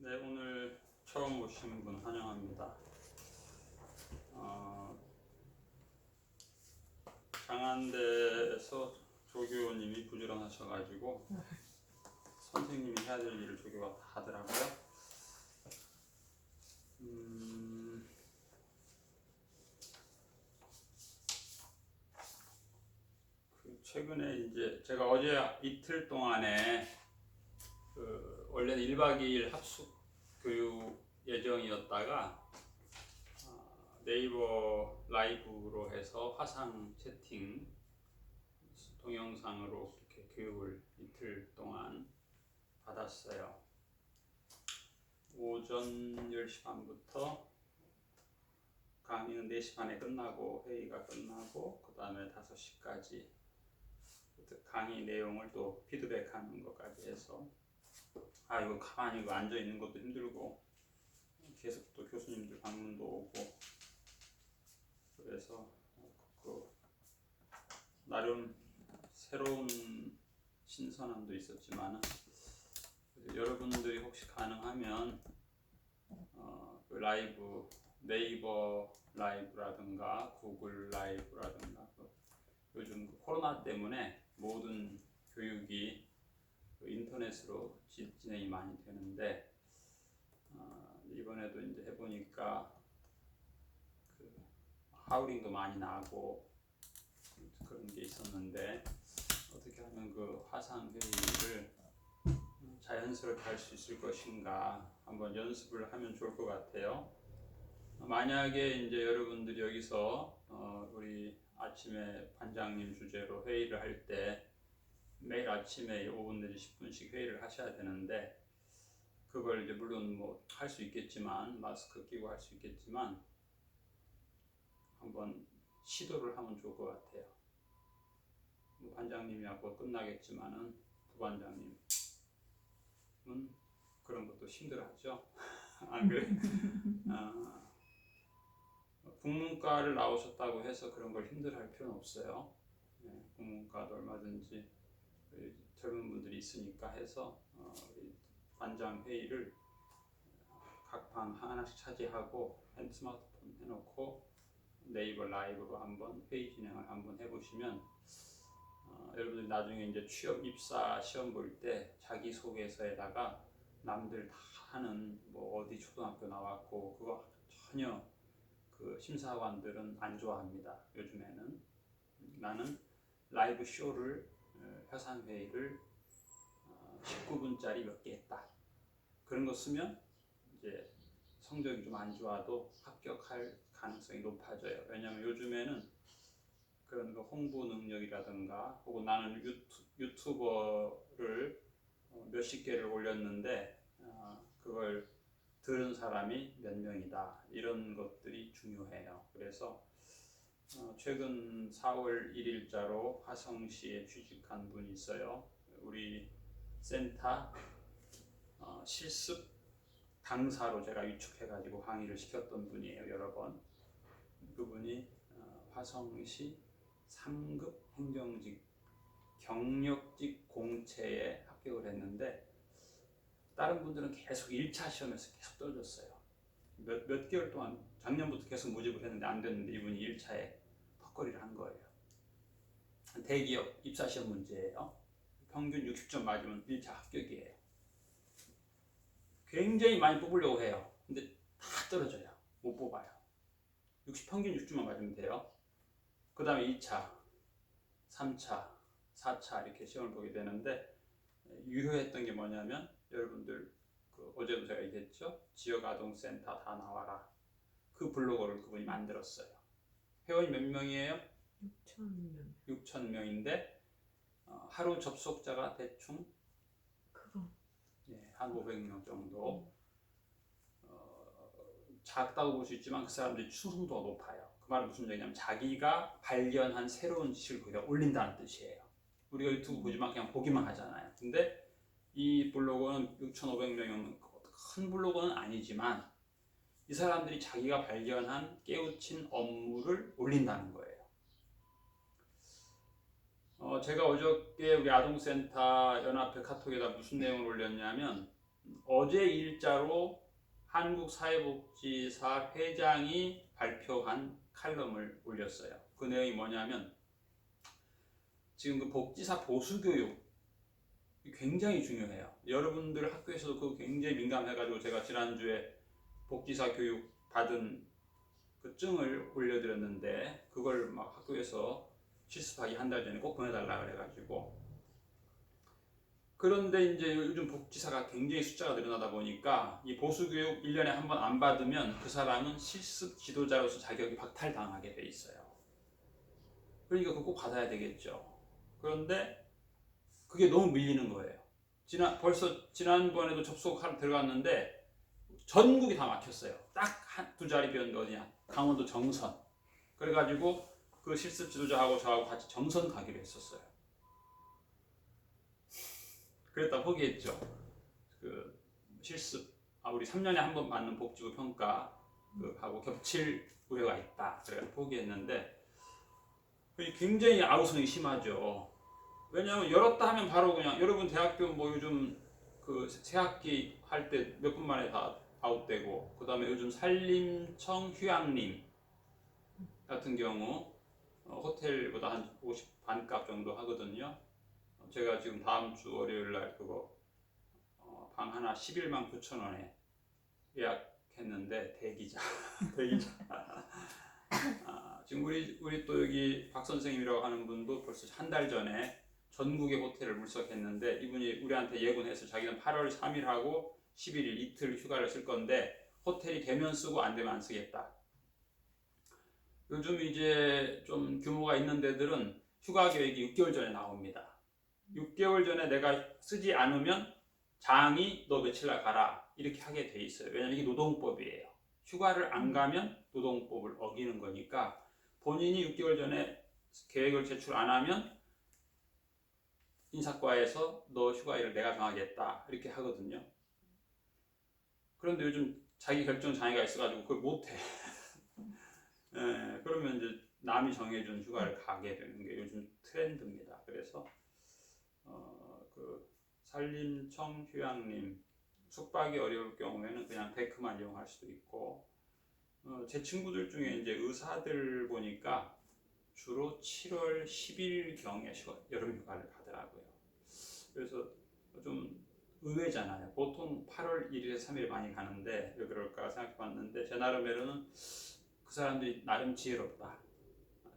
네, 오늘 처음 오신 분 환영합니다. 장안대에서 조교님이 부지런하셔가지고 선생님이 해야 될 일을 조교가 다 하더라고요. 최근에 이제 제가 어제 이틀 동안에 원래는 1박 2일 합숙 교육 예정이었다가 네이버 라이브로 해서 화상 채팅 동영상으로 이렇게 교육을 이틀 동안 받았어요. 오전 10시 반부터 강의는 4시 반에 끝나고 회의가 끝나고 그 다음에 5시까지 강의 내용을 또 피드백하는 것까지 해서 이거 가만히 앉아 있는 것도 힘들고 계속 또 교수님들 방문도 오고 그래서 나름 새로운 신선함도 있었지만 여러분들이 혹시 가능하면 그 라이브 네이버 라이브라든가 구글 라이브라든가 요즘 코로나 때문에 모든 교육이 인터넷으로 진행이 많이 되는데 이번에도 이제 해보니까 하우링도 많이 나고 그런 게 있었는데 어떻게 하면 그 화상 회의를 자연스럽게 할 수 있을 것인가 한번 연습을 하면 좋을 것 같아요. 만약에 이제 여러분들이 여기서 우리 아침에 반장님 주제로 회의를 할 때 매일 아침에 5분 내지 10분씩 회의를 하셔야 되는데 그걸 이제 물론 뭐 할 수 있겠지만 마스크 끼고 할 수 있겠지만 한번 시도를 하면 좋을 것 같아요. 반장님이 하고 끝나겠지만은 부반장님은 그런 것도 힘들어하죠. 안 그래? 국문과를 나오셨다고 해서 그런 걸 힘들어할 필요는 없어요. 국문과도 얼마든지 젊은 분들이 있으니까 해서 반장 회의를 각 방 하나씩 차지하고 스마트폰 해놓고 네이버 라이브로 한번 회의 진행을 한번 해보시면 여러분들 나중에 이제 취업 입사 시험 볼 때 자기소개서에다가 남들 다 하는 뭐 어디 초등학교 나왔고 그거 전혀 그 심사관들은 안 좋아합니다. 요즘에는 나는 라이브 쇼를 화상 회의를 19분짜리 몇 개 했다. 그런 거 쓰면 이제 성적이 좀 안 좋아도 합격할 가능성이 높아져요. 왜냐하면 요즘에는 그런 거 홍보 능력이라든가 혹은 나는 유튜버를 몇십 개를 올렸는데 그걸 들은 사람이 몇 명이다 이런 것들이 중요해요. 그래서 최근 4월 1일자로 화성시에 취직한 분이 있어요. 우리 센터 실습 강사로 제가 위촉해가지고 강의를 시켰던 분이에요. 여러 번. 그분이 화성시 3급 행정직 경력직 공채에 합격을 했는데 다른 분들은 계속 1차 시험에서 계속 떨어졌어요. 몇 개월 동안 작년부터 계속 모집을 했는데 안 됐는데 이분이 1차에 턱걸이를 한 거예요. 대기업 입사시험 문제예요. 평균 60점 맞으면 1차 합격이에요. 굉장히 많이 뽑으려고 해요. 근데 다 떨어져요. 못 뽑아요. 평균 60점만 맞으면 돼요. 그 다음에 2차, 3차, 4차 이렇게 시험을 보게 되는데 유효했던 게 뭐냐면 여러분들 어제도 제가 얘기했죠. 지역아동센터 다 나와라. 그 블로거를 그분이 만들었어요. 회원이 몇 명이에요? 6,000명. 6,000명인데 하루 접속자가 대충 한 500명 정도. 작다고 볼 수 있지만 그 사람들이 충성도가 높아요. 그 말은 무슨 얘기냐면 자기가 발견한 새로운 지식을 거기다 올린다는 뜻이에요. 우리가 유튜브 보지만 그냥 보기만 하잖아요. 근데 이 블로그는 6,500명이면 큰 블로그는 아니지만 이 사람들이 자기가 발견한 깨우친 업무를 올린다는 거예요. 제가 어저께 우리 아동센터 연합회 카톡에다 무슨 내용을 올렸냐면 어제 일자로 한국사회복지사 회장이 발표한 칼럼을 올렸어요. 그 내용이 뭐냐면 지금 그 복지사 보수교육 굉장히 중요해요. 여러분들 학교에서도 그거 굉장히 민감해가지고 제가 지난주에 복지사 교육 받은 그 증을 올려드렸는데 그걸 막 학교에서 실습하기 한 달 전에 꼭 보내달라 그래가지고 그런데 이제 요즘 복지사가 굉장히 숫자가 늘어나다 보니까 이 보수교육 1년에 한 번 안 받으면 그 사람은 실습 지도자로서 자격이 박탈당하게 돼 있어요. 그러니까 그거 꼭 받아야 되겠죠. 그런데 그게 너무 밀리는 거예요. 벌써 지난번에도 접속하러 들어갔는데 전국이 다 막혔어요. 딱 두 자리 비었는데 어디냐? 강원도 정선. 그래가지고 그 실습 지도자하고 저하고 같이 정선 가기로 했었어요. 그랬다 포기했죠. 그 실습, 우리 3년에 한 번 받는 복지부 평가 하고 겹칠 우려가 있다. 그래서 포기했는데 굉장히 아우성이 심하죠. 왜냐하면 열었다 하면 바로 그냥 여러분 대학교 뭐 요즘 그 새학기 할 때 몇 분 만에 다 아웃되고 그 다음에 요즘 산림청 휴양림 같은 경우 호텔보다 한 50 반값 정도 하거든요. 제가 지금 다음 주 월요일 날 그거 방 하나 11만 9천 원에 예약했는데 대기자 지금 우리 또 여기 박 선생님이라고 하는 분도 벌써 한 달 전에 전국의 호텔을 물색했는데 이분이 우리한테 예고해서 자기는 8월 3일 하고 11일 이틀 휴가를 쓸 건데 호텔이 되면 쓰고 안 되면 안 쓰겠다. 요즘 이제 좀 규모가 있는 데들은 휴가 계획이 6개월 전에 나옵니다. 6개월 전에 내가 쓰지 않으면 장이 너 며칠 날 가라 이렇게 하게 돼 있어요. 왜냐면 이게 노동법이에요. 휴가를 안 가면 노동법을 어기는 거니까 본인이 6개월 전에 계획을 제출 안 하면 인사과에서 너 휴가일을 내가 정하겠다 이렇게 하거든요. 그런데 요즘 자기 결정 장애가 있어가지고 그걸 못해. 그러면 이제 남이 정해준 휴가를 가게 되는 게 요즘 트렌드입니다. 그래서 그 산림청 휴양림 숙박이 어려울 경우에는 그냥 데크만 이용할 수도 있고 제 친구들 중에 이제 의사들 보니까 주로 7월 10일 경에 여름 휴가를 가더라고요. 그래서 좀 의외잖아요. 보통 8월 1일에서 3일 많이 가는데 왜 그럴까 생각해봤는데 제 나름대로는 그 사람들이 나름 지혜롭다.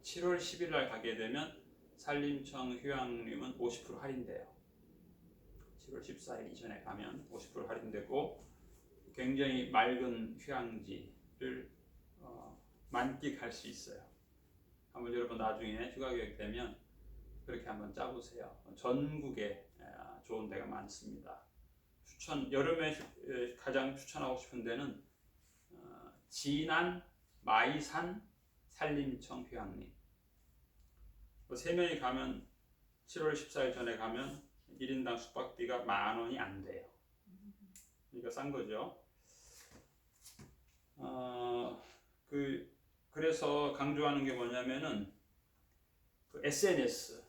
7월 10일 날 가게 되면 산림청 휴양림은 50% 할인돼요. 7월 14일 이전에 가면 50% 할인되고 굉장히 맑은 휴양지를 만끽할 수 있어요. 한번 여러분 나중에 휴가 계획되면 그렇게 한번 짜보세요. 전국에 좋은 데가 많습니다. 여름에 가장 추천하고 싶은 데는 진안, 마이산, 산림청 휴양림. 3명이 가면 7월 14일 전에 가면 1인당 숙박비가 10,000원이 안 돼요. 그러니까 싼 거죠. 그래서 강조하는 게 뭐냐면은 그 SNS를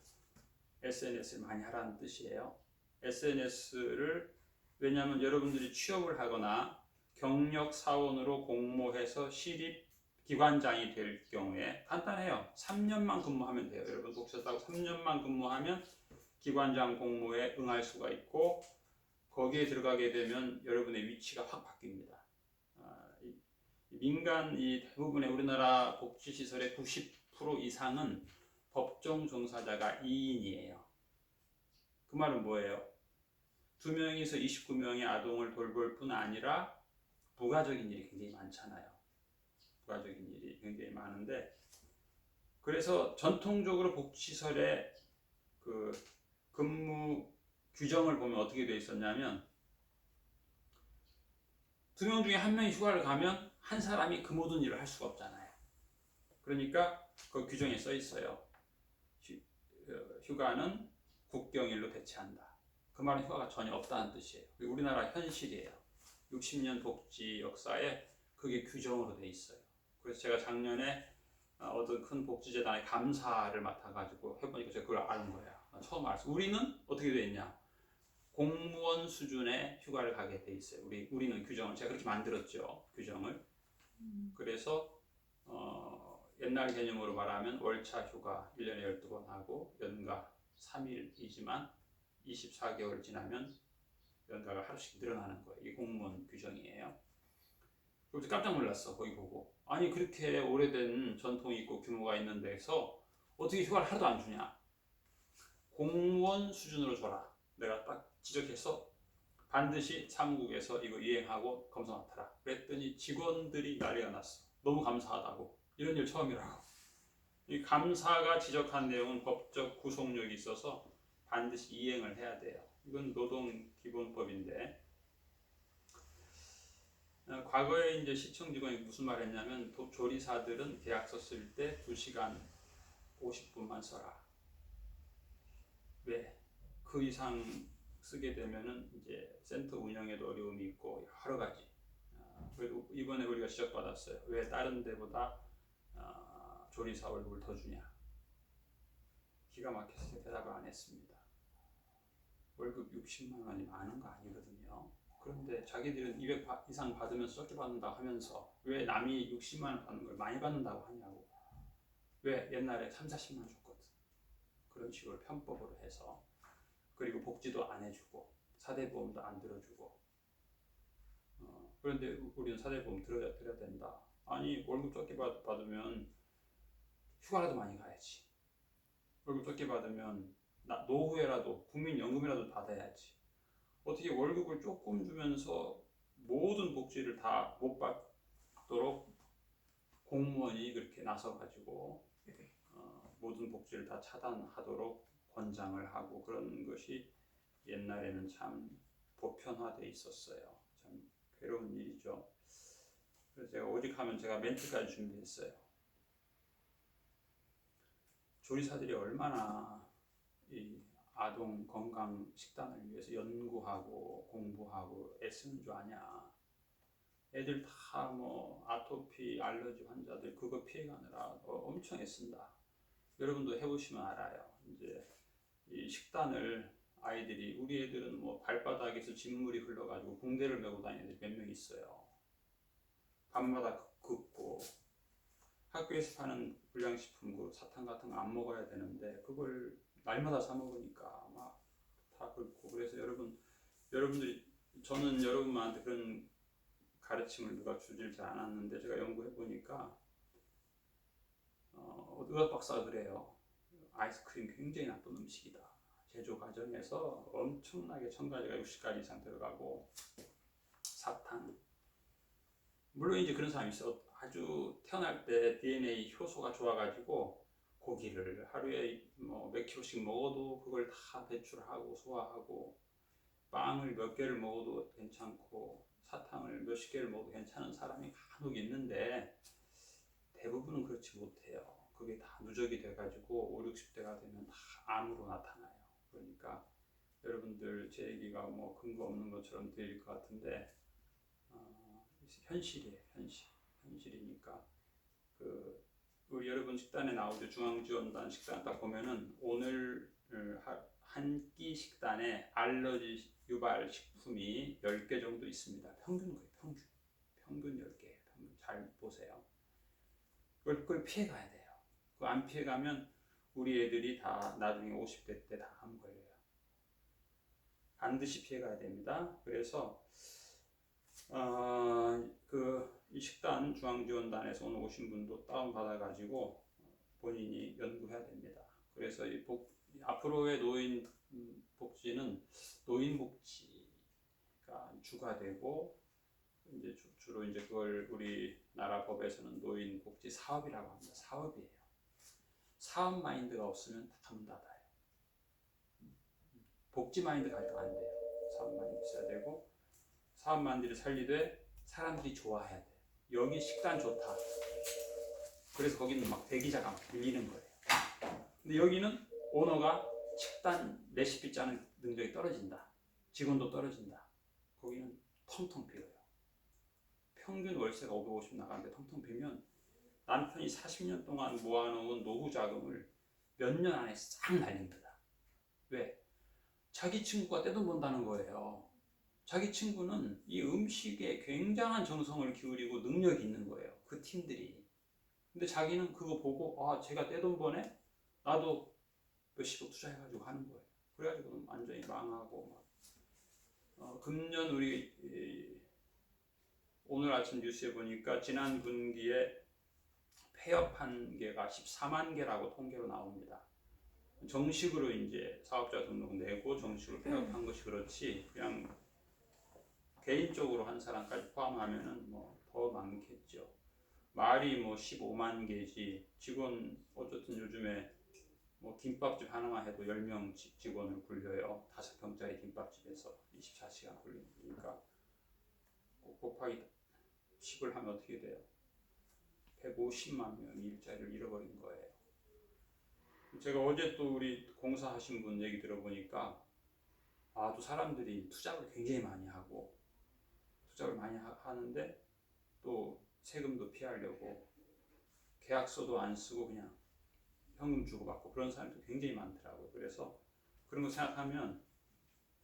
많이 하라는 뜻이에요. SNS를 왜냐하면 여러분들이 취업을 하거나 경력 사원으로 공모해서 시립 기관장이 될 경우에 간단해요. 3년만 근무하면 돼요. 여러분 복지사 따고 3년만 근무하면 기관장 공모에 응할 수가 있고 거기에 들어가게 되면 여러분의 위치가 확 바뀝니다. 민간 이 대부분의 우리나라 복지시설의 90% 이상은 법정 종사자가 2인이에요. 그 말은 뭐예요? 2명에서 29명의 아동을 돌볼 뿐 아니라 부가적인 일이 굉장히 많잖아요. 부가적인 일이 굉장히 많은데 그래서 전통적으로 복지시설의 그 근무 규정을 보면 어떻게 되어 있었냐면 2명 중에 1명이 휴가를 가면 한 사람이 그 모든 일을 할 수가 없잖아요. 그러니까 그 규정에 써 있어요. 휴가는 국경일로 대체한다. 그 말은 휴가가 전혀 없다는 뜻이에요. 우리나라 현실이에요. 60년 복지 역사에 그게 규정으로 돼 있어요. 그래서 제가 작년에 어떤 큰 복지재단의 감사를 맡아가지고 해보니까 제가 그걸 아는 거예요. 처음 알았어요. 우리는 어떻게 돼 있냐? 공무원 수준의 휴가를 가게 돼 있어요. 우리는 규정을 제가 그렇게 만들었죠. 규정을. 그래서 옛날 개념으로 말하면 월차 휴가 1년에 12번 하고 연가 3일이지만 24개월 지나면 연가가 하루씩 늘어나는 거예요. 이게 공무원 규정이에요. 그래서 깜짝 놀랐어. 거기 보고. 아니 그렇게 오래된 전통이 있고 규모가 있는 데서 어떻게 휴가를 하나도 안 주냐. 공무원 수준으로 줘라. 내가 딱 지적해서 반드시 사무국에서 이거 이행하고 검사 맡아라. 그랬더니 직원들이 난리가 났어. 너무 감사하다고. 이런 일 처음이라고. 이 감사가 지적한 내용은 법적 구속력이 있어서 반드시 이행을 해야 돼요. 이건 노동기본법인데 과거에 이제 시청 직원이 무슨 말 했냐면 조리사들은 계약서 쓸 때 2시간 50분만 써라. 왜? 그 이상 쓰게 되면은 이제 센터 운영에도 어려움이 있고 여러 가지. 그리고 이번에 우리가 지적받았어요. 왜 다른 데보다 조리사 월급을 더 주냐? 기가 막혀서 대답을 안 했습니다. 월급 60만 원이 많은 거 아니거든요. 그런데 자기들은 200 이상 받으면서 적게 받는다고 하면서 왜 남이 60만 원 받는 걸 많이 받는다고 하냐고. 왜? 옛날에 3, 40만 원 줬거든. 그런 식으로 편법으로 해서. 그리고 복지도 안 해주고 사대보험도 안 들어주고. 그런데 우리는 사대보험 들어야 된다. 아니 월급 적게 받으면 휴가라도 많이 가야지. 월급 적게 받으면 노후에라도 국민연금이라도 받아야지. 어떻게 월급을 조금 주면서 모든 복지를 다 못 받도록 공무원이 그렇게 나서가지고 모든 복지를 다 차단하도록 권장을 하고 그런 것이 옛날에는 참 보편화돼 있었어요. 참 괴로운 일이죠. 그래서 제가 오직하면 제가 멘트까지 준비했어요. 조리사들이 얼마나 이 아동 건강 식단을 위해서 연구하고 공부하고 애쓰는 줄 아냐. 애들 다 뭐 아토피 알러지 환자들 그거 피해가느라 엄청 애쓴다. 여러분도 해보시면 알아요. 이제 이 식단을 아이들이 우리 애들은 뭐 발바닥에서 진물이 흘러가지고 붕대를 메고 다니는 애들이 몇 명 있어요. 밤마다 긋고 학교에서 파는 불량식품 그 사탕 같은 거 안 먹어야 되는데 그걸 날마다 사 먹으니까 막 다 긁고. 그래서 여러분들이 저는 여러분한테 그런 가르침을 누가 주질 잘 않았는데 제가 연구해 보니까 의학 박사가 그래요. 아이스크림 굉장히 나쁜 음식이다. 제조 과정에서 엄청나게 첨가제가 60가지 이상 들어가고 사탕. 물론 이제 그런 사람이 있어. 아주 태어날 때 DNA 효소가 좋아가지고 고기를 하루에 뭐 몇 킬로씩 먹어도 그걸 다 배출하고 소화하고 빵을 몇 개를 먹어도 괜찮고 사탕을 몇십 개를 먹어도 괜찮은 사람이 간혹 있는데 대부분은 그렇지 못해요. 그게 다 누적이 돼가지고 5, 60대가 되면 다 암으로 나타나요. 그러니까 여러분들 제 얘기가 뭐 근거 없는 것처럼 들릴 것 같은데 현실이에요. 현실이니까 우리 여러분 식단에 나오죠. 중앙지원단 식단 딱 보면은 오늘 한 끼 식단에 알러지 유발 식품이 10개 정도 있습니다. 평균 10개. 잘 보세요. 그걸 피해가야 돼요. 그거 안 피해가면 우리 애들이 다 나중에 50대 때 다 암 걸려요. 반드시 피해가야 됩니다. 그래서 이 식단 중앙지원단에서 오늘 오신 분도 다운받아가지고 본인이 연구해야 됩니다. 그래서 앞으로의 노인 복지는 노인 복지가 주가 되고 이제 주로 이제 그걸 우리나라 법에서는 노인 복지 사업이라고 합니다. 사업이에요. 사업 마인드가 없으면 다 문 닫아요. 복지 마인드 가지고 안 돼요. 사업 마인드 있어야 되고 사업 마인드를 살리되 사람들이 좋아해야 돼. 여기 식단 좋다. 그래서 거기는 막 대기자가 막 밀리는 거예요. 근데 여기는 오너가 식단 레시피 짜는 능력이 떨어진다. 직원도 떨어진다. 거기는 텅텅 비어요. 평균 월세가 550 나가는데 텅텅 비면 남편이 40년 동안 모아놓은 노후 자금을 몇 년 안에 싹 날립니다. 왜? 자기 친구가 떼돈 번다는 거예요. 자기 친구는 이 음식에 굉장한 정성을 기울이고 능력이 있는 거예요. 그 팀들이. 근데 자기는 그거 보고 아 제가 떼돈 버네? 나도 몇십억 투자해가지고 하는 거예요. 그래가지고 완전히 망하고 막. 금년 우리 오늘 아침 뉴스에 보니까 지난 분기에 폐업한 개가 14만 개라고 통계로 나옵니다. 정식으로 이제 사업자 등록 내고 정식으로 폐업한 것이 그렇지 그냥 개인적으로 한 사람까지 포함하면은 뭐 더 많겠죠. 말이 뭐 15만 개지 직원 어쨌든 요즘에 뭐 김밥집 하나만 해도 10명 직원을 굴려요. 5평짜리 김밥집에서 24시간 굴리니까 곱하기 10을 하면 어떻게 돼요? 150만 명이 일자리를 잃어버린 거예요. 제가 어제 또 우리 공사하신 분 얘기 들어보니까 또 사람들이 투자를 굉장히 많이 하고 투자를 많이 하는데 또 세금도 피하려고 계약서도 안 쓰고 그냥 현금 주고받고 그런 사람도 굉장히 많더라고요. 그래서 그런 거 생각하면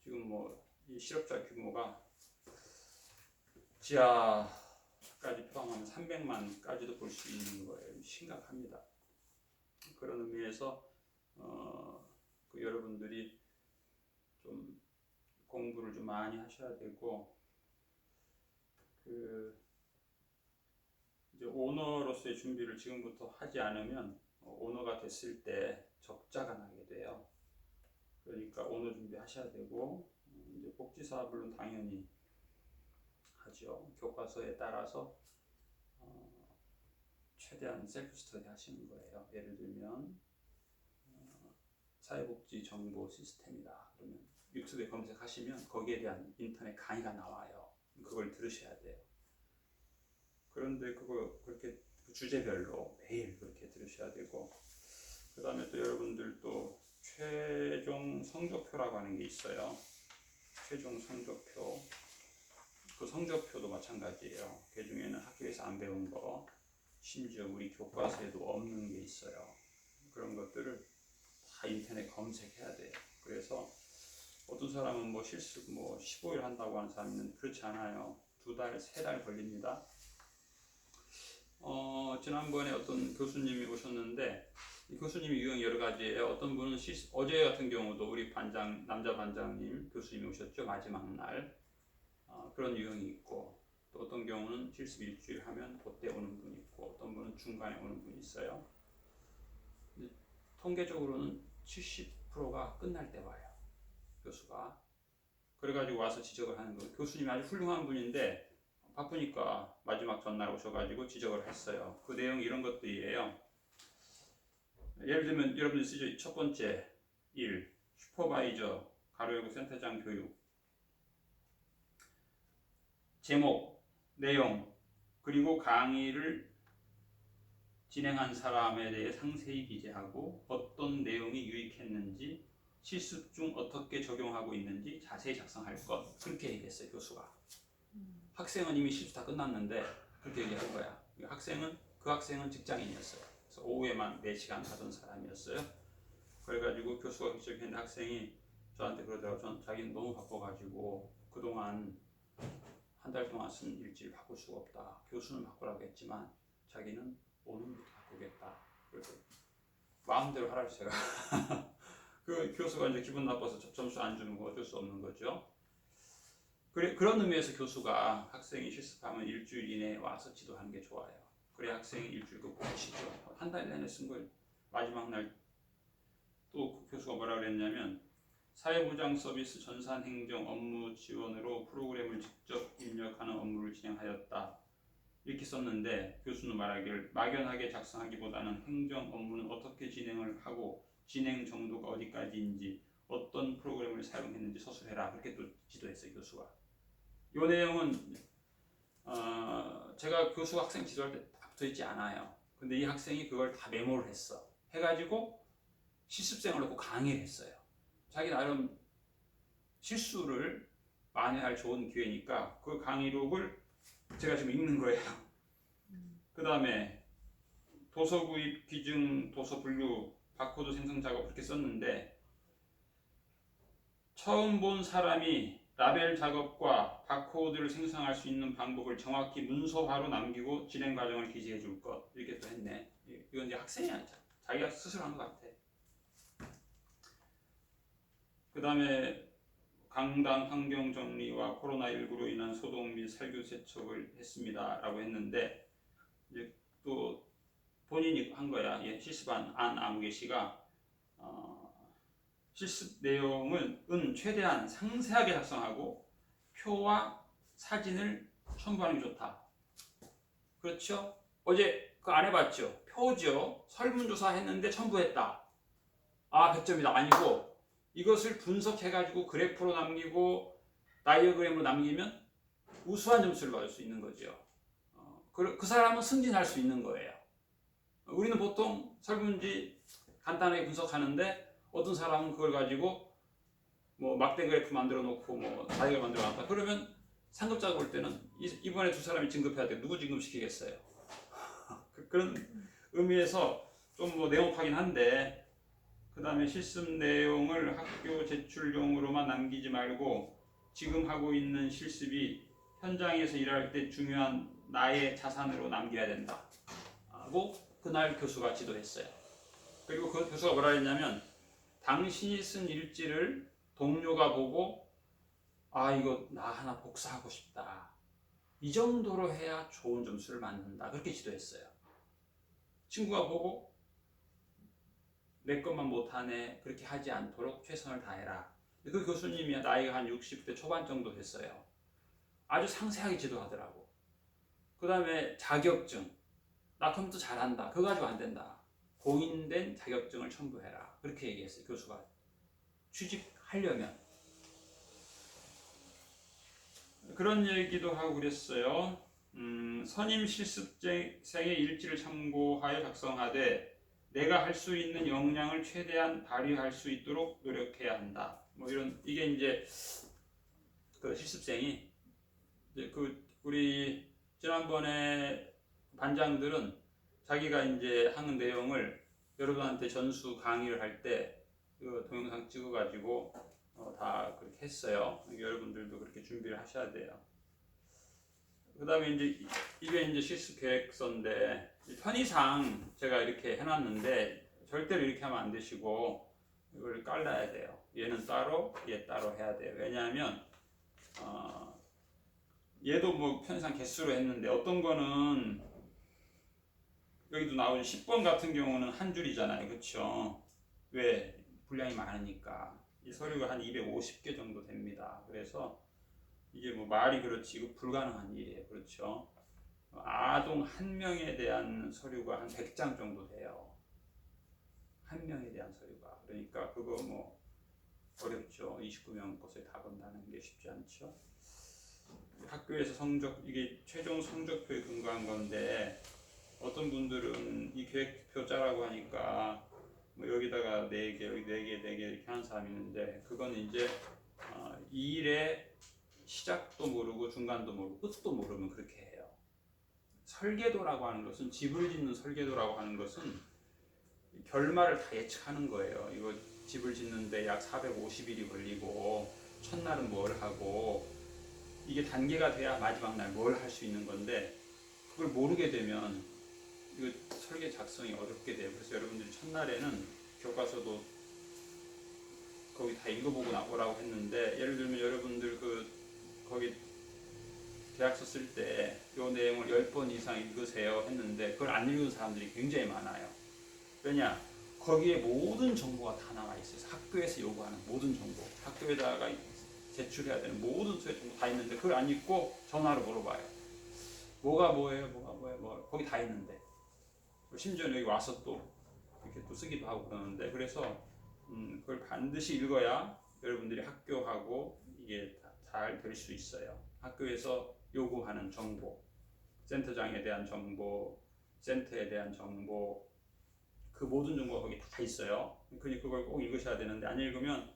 지금 뭐 이 실업자 규모가 지하까지 포함하면 300만까지도 볼 수 있는 거예요. 심각합니다. 그런 의미에서 그 여러분들이 좀 공부를 좀 많이 하셔야 되고 그 이제 오너로서의 준비를 지금부터 하지 않으면 오너가 됐을 때 적자가 나게 돼요. 그러니까 오너 준비하셔야 되고 이제 복지 사업은 당연히 하죠. 교과서에 따라서 최대한 셀프 스터디 하시는 거예요. 예를 들면 사회복지 정보 시스템이다. 그러면 유튜브에 검색하시면 거기에 대한 인터넷 강의가 나와요. 그걸 들으셔야 돼요. 그런데 그거 그렇게 주제별로 매일 그렇게 들으셔야 되고 그 다음에 또 여러분들 또 최종 성적표라고 하는 게 있어요. 최종 성적표. 그 성적표도 마찬가지예요. 그 중에는 학교에서 안 배운 거 심지어 우리 교과서에도 없는 게 있어요. 그런 것들을 다 인터넷 검색해야 돼요. 그래서 어떤 사람은 뭐 실습 뭐 15일 한다고 하는 사람은 그렇지 않아요. 2달, 3달 걸립니다. 지난번에 어떤 교수님이 오셨는데 이 교수님이 유형이 여러 가지예요. 어떤 분은 어제 같은 경우도 우리 반장 남자 반장님 교수님이 오셨죠. 마지막 날 그런 유형이 있고 또 어떤 경우는 실습 일주일 하면 그때 오는 분이 있고 어떤 분은 중간에 오는 분이 있어요. 통계적으로는 70%가 끝날 때 와요. 교수가. 그래가지고 와서 지적을 하는 거예요. 교수님이 아주 훌륭한 분인데 바쁘니까 마지막 전날 오셔가지고 지적을 했어요. 그 내용이 이런 것들이에요. 예를 들면 여러분들 쓰죠. 첫 번째 1. 슈퍼바이저 가로 열고 센터장 교육 제목, 내용 그리고 강의를 진행한 사람에 대해 상세히 기재하고 어떤 내용이 유익했는지 실습 중 어떻게 적용하고 있는지 자세히 작성할 것 그렇게 얘기했어요. 교수가. 학생은 이미 실습 다 끝났는데 그렇게 얘기한 거야. 그 학생은 직장인이었어요. 그래서 오후에만 4시간 하던 사람이었어요. 그래가지고 교수가 지적했는데 학생이 저한테 그러더라고요. 자기는 너무 바빠가지고 그동안 한 달 동안 쓴 일지를 바꿀 수가 없다. 교수는 바꾸라고 했지만 자기는 오늘부터 바꾸겠다. 그래서 마음대로 하라고 제가 그 교수가 이제 기분 나빠서 점수 안 주는 거 어쩔 수 없는 거죠. 그런 의미에서 교수가 학생이 실습하면 일주일 이내에 와서 지도하는 게 좋아요. 그래 학생이 일주일 그 보시죠. 한 달 내내 쓴 걸 마지막 날 또 그 교수가 뭐라 그랬냐면 사회보장 서비스 전산 행정 업무 지원으로 프로그램을 직접 입력하는 업무를 진행하였다. 이렇게 썼는데 교수는 말하기를 막연하게 작성하기보다는 행정 업무는 어떻게 진행을 하고 진행 정도가 어디까지인지 어떤 프로그램을 사용했는지 서술해라. 그렇게 또 지도했어요. 교수가. 이 내용은 제가 교수 학생 지도할 때 다 붙어있지 않아요. 근데 이 학생이 그걸 다 메모를 했어. 해가지고 실습생을 놓고 강의를 했어요. 자기 나름 실수를 만회할 좋은 기회니까 그 강의록을 제가 지금 읽는 거예요. 그 다음에 도서 구입, 기증, 도서 분류, 바코드 생성 작업 그렇게 썼는데 처음 본 사람이 라벨 작업과 바코드를 생성할 수 있는 방법을 정확히 문서화로 남기고 진행 과정을 기재해 줄 것. 이렇게 또 했네. 이건 이제 학생이 아니잖아. 자기가 스스로 한 것 같아. 그 다음에 강당 환경 정리와 코로나19로 인한 소동 및 살균 세척을 했습니다. 라고 했는데, 이제 또 본인이 한 거야. 실습한 안 아무개 씨가 실습 내용을 최대한 상세하게 작성하고 표와 사진을 첨부하는 게 좋다. 그렇죠? 어제 그거 안 해봤죠? 표죠. 설문조사 했는데 첨부했다. 아, 100점이다. 아니고 이것을 분석해가지고 그래프로 남기고 다이어그램으로 남기면 우수한 점수를 받을 수 있는 거죠. 그 사람은 승진할 수 있는 거예요. 우리는 보통 설문지 간단하게 분석하는데 어떤 사람은 그걸 가지고 뭐 막대 그래프 만들어 놓고 뭐 다이어그램 만들어 놨다. 그러면 상급자가 볼 때는 이번에 두 사람이 진급해야 돼. 누구 진급시키겠어요? 그런 의미에서 좀 뭐 내용파긴 한데, 그 다음에 실습 내용을 학교 제출용으로만 남기지 말고 지금 하고 있는 실습이 현장에서 일할 때 중요한 나의 자산으로 남겨야 된다 하고 그날 교수가 지도했어요. 그리고 그 교수가 뭐라 했냐면, 당신이 쓴 일지를 동료가 보고 아, 이거 나 하나 복사하고 싶다, 이 정도로 해야 좋은 점수를 받는다, 그렇게 지도했어요. 친구가 보고 내 것만 못하네, 그렇게 하지 않도록 최선을 다해라. 그 교수님이 나이가 한 60대 초반 정도 됐어요. 아주 상세하게 지도하더라고. 그 다음에 자격증, 나 컴퓨터 잘한다, 그거 가지고 안 된다, 공인된 자격증을 첨부해라, 그렇게 얘기했어요. 교수가 취직하려면. 그런 얘기도 하고 그랬어요. 선임 실습생의 일지를 참고하여 작성하되 내가 할 수 있는 역량을 최대한 발휘할 수 있도록 노력해야 한다. 뭐 이런, 이게 이제 그 실습생이 이제 그 우리 지난번에 반장들은 자기가 이제 하는 내용을 여러분한테 전수 강의를 할 때 그 동영상 찍어가지고 다 그렇게 했어요. 여러분들도 그렇게 준비를 하셔야 돼요. 그 다음에 이제 이게 이제 실습 계획서인데, 편의상 제가 이렇게 해놨는데 절대로 이렇게 하면 안 되시고 이걸 깔라야 돼요. 얘는 따로, 얘 따로 해야 돼요. 왜냐하면 얘도 뭐 편의상 개수로 했는데 어떤 거는 여기도 나오는 10번 같은 경우는 한 줄이잖아요. 그렇죠? 왜? 분량이 많으니까. 이 서류가 한 250개 정도 됩니다. 그래서 이게 뭐 말이 그렇지 이거 불가능한 일이에요. 그렇죠? 아동 한 명에 대한 서류가 한 100장 정도 돼요. 한 명에 대한 서류가. 그러니까 그거 뭐 어렵죠. 29명 것을 다 본다는 게 쉽지 않죠. 학교에서 성적, 이게 최종 성적표에 근거한 건데 어떤 분들은 이 계획표 짜라고 하니까 뭐 여기다가 4개, 여기 4개, 4개 이렇게 하는 사람이 있는데, 그건 이제 이 일의 시작도 모르고 중간도 모르고 끝도 모르면 그렇게 해요. 설계도라고 하는 것은, 집을 짓는 설계도라고 하는 것은 결말을 다 예측하는 거예요. 이거 집을 짓는데 약 450일이 걸리고 첫날은 뭘 하고 이게 단계가 돼야 마지막 날 뭘 할 수 있는 건데, 그걸 모르게 되면 이거 설계 작성이 어렵게 돼요. 그래서 여러분들이 첫날에는 교과서도 거기 다 읽어보고 나오라고 했는데, 예를 들면 여러분들 거기 계약서 쓸 때 이 내용을 10번 이상 읽으세요 했는데 그걸 안 읽은 사람들이 굉장히 많아요. 왜냐? 거기에 모든 정보가 다 나와 있어요. 학교에서 요구하는 모든 정보, 학교에다가 제출해야 되는 모든 수의 정보 다 있는데 그걸 안 읽고 전화로 물어봐요. 뭐가 뭐예요? 뭐가 뭐예요? 뭐 거기 다 있는데. 심지어 여기 와서 또 이렇게 또 쓰기도 하고 그러는데, 그래서 그걸 반드시 읽어야 여러분들이 학교하고 이게 잘 될 수 있어요. 학교에서 요구하는 정보, 센터장에 대한 정보, 센터에 대한 정보, 그 모든 정보가 거기 다 있어요. 그러니 그걸 꼭 읽으셔야 되는데 안 읽으면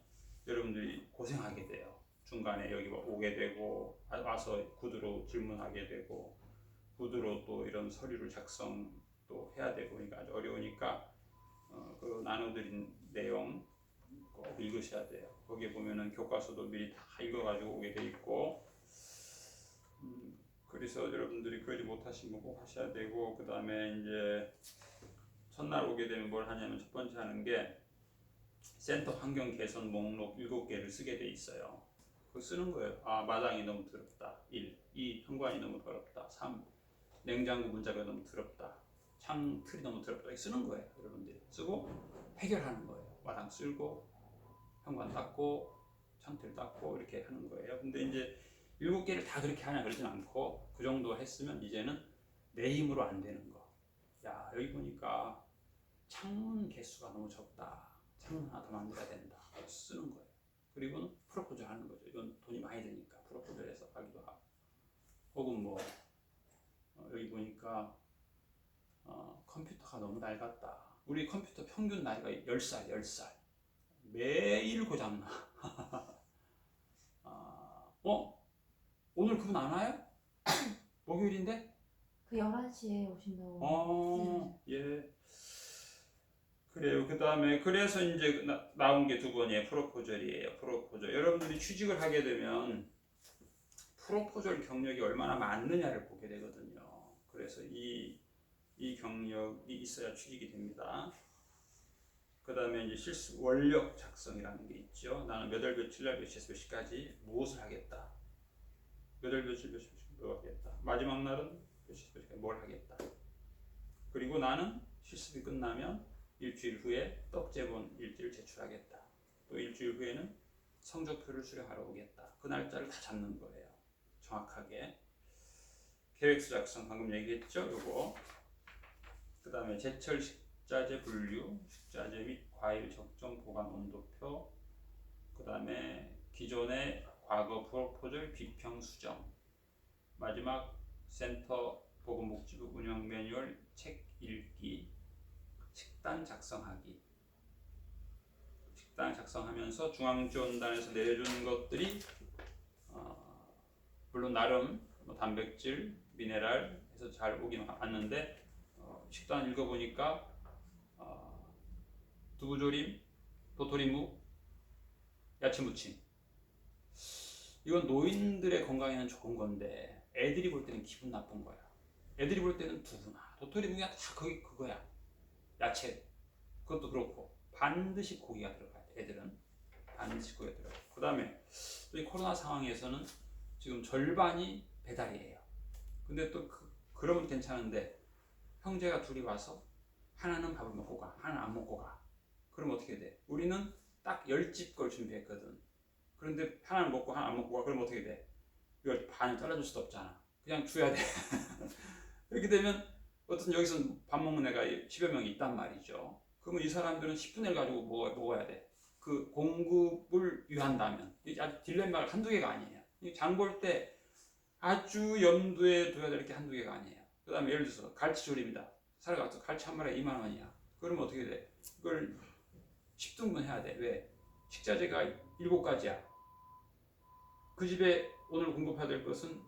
여러분들이 고생하게 돼요. 중간에 여기 오게 되고 와서 구두로 질문하게 되고 구두로 또 이런 서류를 작성도 해야 되고, 그러니까 아주 어려우니까 그 나눠드린 내용 꼭 읽으셔야 돼요. 거기에 보면은 교과서도 미리 다 읽어가지고 오게 돼 있고, 그래서 여러분들이 그러지 못하신 거 꼭 하셔야 되고, 그 다음에 이제 첫날 오게 되면 뭘 하냐면 첫 번째 하는 게 센터 환경 개선 목록 7개를 쓰게 돼 있어요. 그거 쓰는 거예요. 아, 마당이 너무 더럽다. 1. 2. 현관이 너무 더럽다. 3. 냉장고 문자가 너무 더럽다. 창 틀이 너무 더럽다. 이렇게 쓰는 거예요. 여러분들이 쓰고 해결하는 거예요. 마당 쓸고 현관 닦고 창틀 닦고 이렇게 하는 거예요. 근데 이제 7개를 다 그렇게 하냐 그러진 않고 그 정도 했으면 이제는 내 힘으로 안 되는 거. 야, 여기 보니까 창문 개수가 너무 적다. 창문 하나 더 만들어야 된다. 쓰는 거예요. 그리고는 프로포즈 하는 거죠. 이건 돈이 많이 드니까 프로포즈를 해서 하기도 하고. 혹은 뭐 여기 보니까 컴퓨터가 너무 낡았다. 우리 컴퓨터 평균 나이가 10살. 매일 고장나. 오늘 그분 안 와요? 목요일인데? 그 11시에 오신다고. 예. 그래요. 그 다음에 그래서 이제 나온 게 두 번이에요. 프로포절이에요. 프로포절. 여러분들이 취직을 하게 되면 프로포절 경력이 얼마나 많느냐를 보게 되거든요. 그래서 이 경력이 있어야 취직이 됩니다. 그 다음에 이제 실습 원력 작성이라는 게 있죠. 나는 몇 월 며칠 날 몇 시에서 몇 시까지 무엇을 하겠다. 몇 월 며칠 몇 시까지 뭐 하겠다. 마지막 날은 몇 시에서 몇 시까지 뭘 하겠다. 그리고 나는 실습이 끝나면 일주일 후에 떡제본 일지를 제출하겠다. 또 일주일 후에는 성적표를 수령하러 오겠다. 그 날짜를 다 잡는 거예요. 정확하게. 계획서 작성 방금 얘기했죠. 요거. 그 다음에 제철 식자재 분류, 식자재 및 과일 적정 보관 온도표. 그 다음에 기존의 과거 프로포절 비평 수정. 마지막 센터 보건복지부 운영 매뉴얼 책 읽기. 식단 작성하기. 식단 작성하면서 중앙지원단에서 내려주는 것들이 물론 나름 단백질, 미네랄 해서 잘 오긴 왔는데 식단 읽어보니까 두부조림, 도토리묵, 야채 무침. 이건 노인들의 건강에는 좋은 건데 애들이 볼 때는 기분 나쁜 거야. 애들이 볼 때는 두부나 도토리묵이야 다 그거야. 야채. 그것도 그렇고 반드시 고기가 들어가야 돼. 애들은 반드시 고기가 들어가요. 그 다음에 이 코로나 상황에서는 지금 절반이 배달이에요. 근데 또 그러면 괜찮은데 형제가 둘이 와서 하나는 밥을 먹고 가, 하나는 안 먹고 가. 그럼 어떻게 돼? 우리는 딱 10집 걸 준비했거든. 그런데 하나는 먹고 하나 안 먹고 가. 그럼 어떻게 돼? 이걸 반을 잘라줄 수도 없잖아. 그냥 줘야 돼. 이렇게 되면 어떤 여기서 밥 먹는 애가 10여 명이 있단 말이죠. 그러면 이 사람들은 10분을 가지고 먹어야 돼. 그 공급을 위한다면. 이게 아주 딜레마가 한두 개가 아니에요. 장 볼 때 아주 염두에 둬야 될 게 한두 개가 아니에요. 그 다음에 예를 들어서 갈치조림이다. 사러 갈치 한 마리에 2만 원이야. 그러면 어떻게 돼? 그걸 10등분 해야 돼. 왜? 식자재가 7가지야. 그 집에 오늘 공급해야 될 것은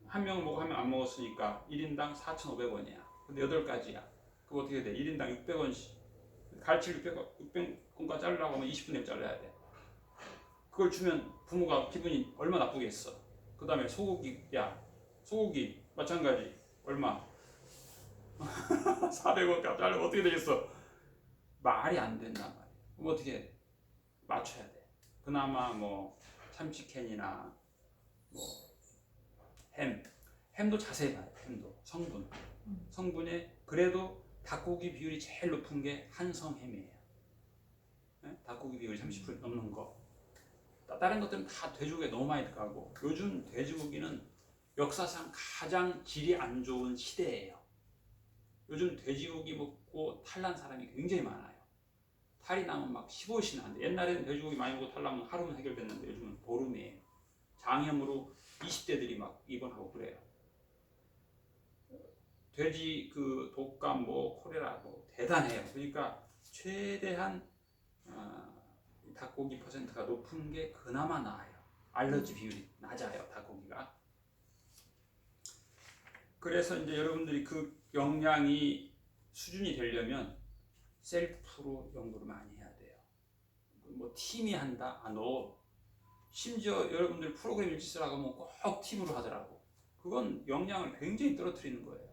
한 명은 먹고 한 명 안 먹었으니까 1인당 4,500원이야. 근데 8가지야. 그럼 어떻게 돼? 1인당 600원씩. 갈치 600원까지 자르려고 하면 20분에 잘라야 돼. 그걸 주면 부모가 기분이 얼마나 나쁘겠어. 그 다음에 소고기 마찬가지. 얼마? 400원까지 자르면 어떻게 되겠어? 말이 안 된단 말이야. 그럼 어떻게 맞춰야 돼. 그나마 뭐 참치캔이나 뭐 햄도 자세히 봐요. 햄도 성분에 그래도 닭고기 비율이 제일 높은 게 한성햄이에요. 네? 닭고기 비율이 30% 넘는 거. 다른 것들은 다 돼지고기에 너무 많이 들어가고 요즘 돼지고기는 역사상 가장 질이 안 좋은 시대예요. 요즘 돼지고기 먹고 탈난 사람이 굉장히 많아요. 탈이 나면 막 15일씩 나는데 옛날에는 돼지고기 많이 먹고 탈 나면 하루는 해결됐는데 요즘은 보름이에요. 장염으로 20대들이 막 입원하고 그래요. 돼지 그 독감 뭐 콜레라 뭐 대단해요. 그러니까 최대한 닭고기 퍼센트가 높은 게 그나마 나아요. 알러지 비율이 낮아요. 닭고기가. 그래서 이제 여러분들이 그 영양이 수준이 되려면 셀프로 연구를 많이 해야 돼요. 뭐 팀이 한다. 너 심지어 여러분들 프로그램 일지 쓰라고 하면 꼭 팀으로 하더라고. 그건 역량을 굉장히 떨어뜨리는 거예요.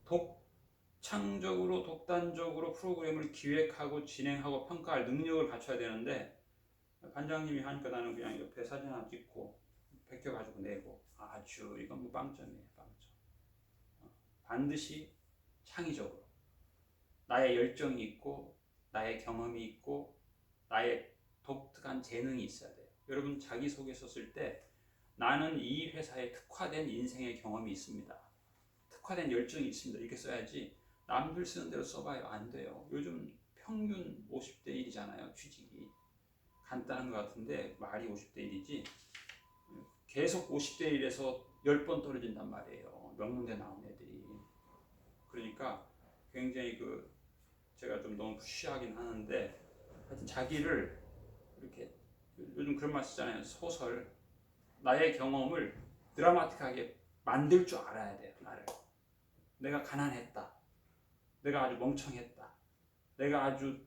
독창적으로 독단적으로 프로그램을 기획하고 진행하고 평가할 능력을 갖춰야 되는데 반장님이 하니까 나는 그냥 옆에 사진 하나 찍고 베껴가지고 내고 아주 이건 뭐 빵점이에요. 빵점. 반드시 창의적으로 나의 열정이 있고 나의 경험이 있고 나의 독특한 재능이 있어야 돼요. 여러분 자기소개서 쓸 때 나는 이 회사에 특화된 인생의 경험이 있습니다. 특화된 열정이 있습니다. 이렇게 써야지 남들 쓰는 대로 써봐요. 안 돼요. 요즘 평균 50대 1이잖아요. 취직이. 간단한 것 같은데 말이 50대 1이지 계속 50대 1에서 10번 떨어진단 말이에요. 명문대 나온 애들이. 그러니까 굉장히 제가 좀 너무 푸시하긴 하는데 하여튼 자기를 이렇게 요즘 그런 말 쓰잖아요. 소설. 나의 경험을 드라마틱하게 만들 줄 알아야 돼요. 나를. 내가 가난했다. 내가 아주 멍청했다. 내가 아주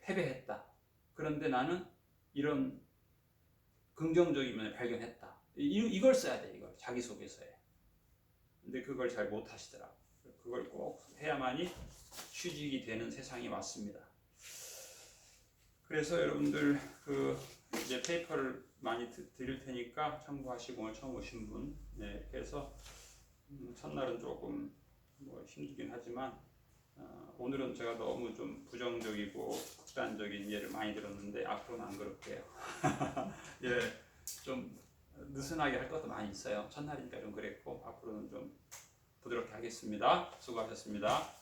패배했다. 그런데 나는 이런 긍정적인 면을 발견했다. 이걸 써야 돼. 이걸 자기소개서에. 근데 그걸 잘 못 하시더라고. 그걸 꼭 해야만이 취직이 되는 세상이 왔습니다. 그래서 여러분들 이제 페이퍼를 많이 드릴 테니까 참고하시고 오늘 처음 오신 분, 네, 그래서 첫날은 조금 뭐 힘들긴 하지만 오늘은 제가 너무 좀 부정적이고 극단적인 예를 많이 들었는데 앞으로는 안 그럴게요. 예, 좀 느슨하게 할 것도 많이 있어요. 첫날이니까 좀 그랬고 앞으로는 좀 부드럽게 하겠습니다. 수고하셨습니다.